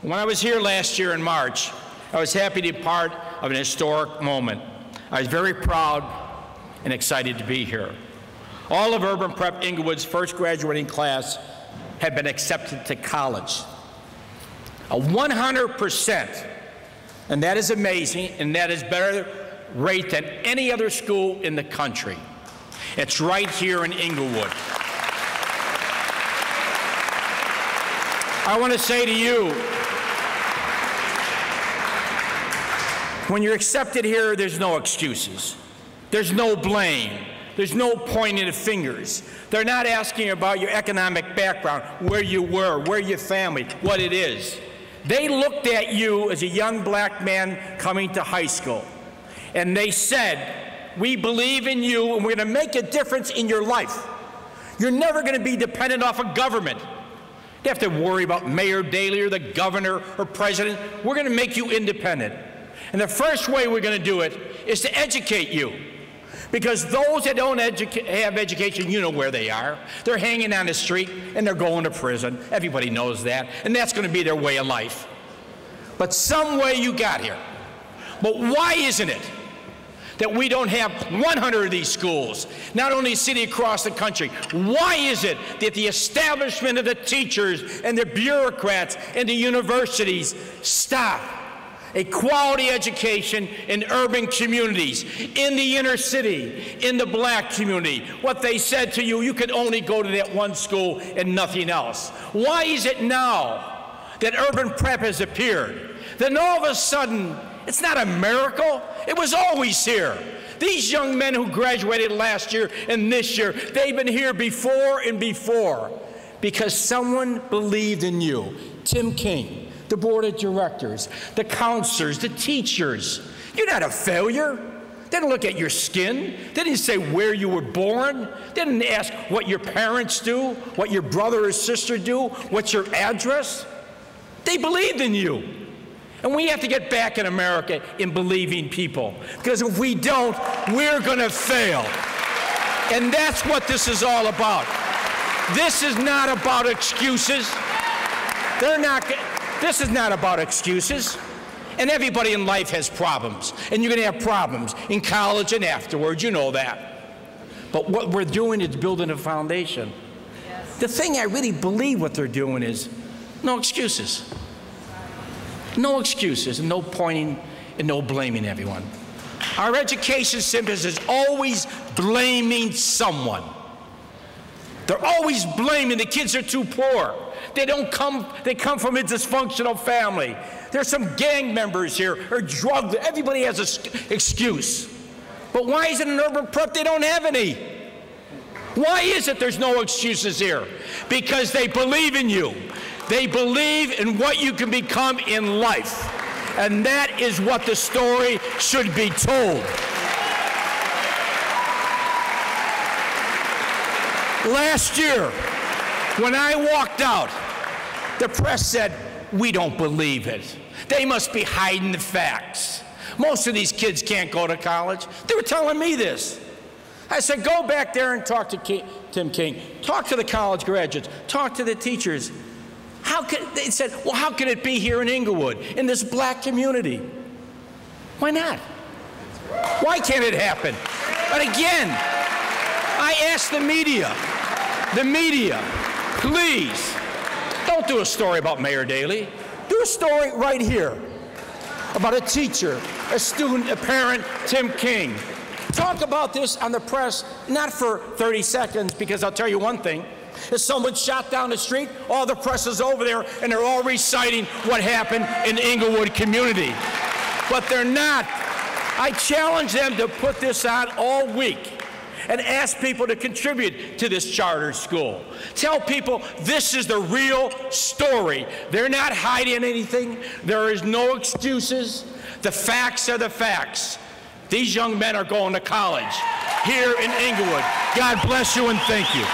When I was here last year in March, I was happy to be part of an historic moment. I was very proud and excited to be here. All of Urban Prep Inglewood's first graduating class had been accepted to college. 100%, and that is amazing, and that is better rate than any other school in the country. It's right here in Inglewood. I want to say to you, when you're accepted here, there's no excuses. There's no blame. There's no pointing of fingers. They're not asking about your economic background, where you were, where your family, what it is. They looked at you as a young black man coming to high school, and they said, we believe in you, and we're going to make a difference in your life. You're never going to be dependent off of government. You have to worry about Mayor Daley or the governor or president. We're going to make you independent. And the first way we're going to do it is to educate you. Because those that don't have education, you know where they are. They're hanging on the street and they're going to prison. Everybody knows that. And that's going to be their way of life. But some way you got here. But why isn't it that we don't have 100 of these schools, not only city across the country? Why is it that the establishment of the teachers and the bureaucrats and the universities stop a quality education in urban communities, in the inner city, in the black community? What they said to you, you could only go to that one school and nothing else. Why is it now that urban prep has appeared? Then all of a sudden, it's not a miracle. It was always here. These young men who graduated last year and this year, they've been here before and before because someone believed in you. Tim King, the board of directors, the counselors, the teachers. You're not a failure. They didn't look at your skin. They didn't say where you were born. They didn't ask what your parents do, what your brother or sister do, what's your address. They believed in you. And we have to get back in America in believing people. Because if we don't, we're going to fail. And that's what this is all about. This is not about excuses. This is not about excuses. And everybody in life has problems. And you're going to have problems in college and afterwards. You know that. But what we're doing is building a foundation. Yes. The thing I really believe what they're doing is no excuses. No excuses and no pointing and no blaming everyone. Our education system is always blaming someone. They're always blaming the kids are too poor. They come from a dysfunctional family. There's some gang members here or drug. Everybody has an excuse. But why is it in urban prep they don't have any? Why is it there's no excuses here? Because they believe in you. They believe in what you can become in life. And that is what the story should be told. Last year, when I walked out, the press said, we don't believe it. They must be hiding the facts. Most of these kids can't go to college. They were telling me this. I said, go back there and talk to Tim King. Talk to the college graduates. Talk to the teachers. They said, well, how can it be here in Inglewood, in this black community? Why not? Why can't it happen? But again, I ask the media, please, don't do a story about Mayor Daley. Do a story right here about a teacher, a student, a parent, Tim King. Talk about this on the press, not for 30 seconds, because I'll tell you one thing. If someone shot down the street, all the press is over there, and they're all reciting what happened in the Inglewood community. But they're not. I challenge them to put this on all week and ask people to contribute to this charter school. Tell people this is the real story. They're not hiding anything. There is no excuses. The facts are the facts. These young men are going to college here in Inglewood. God bless you and thank you.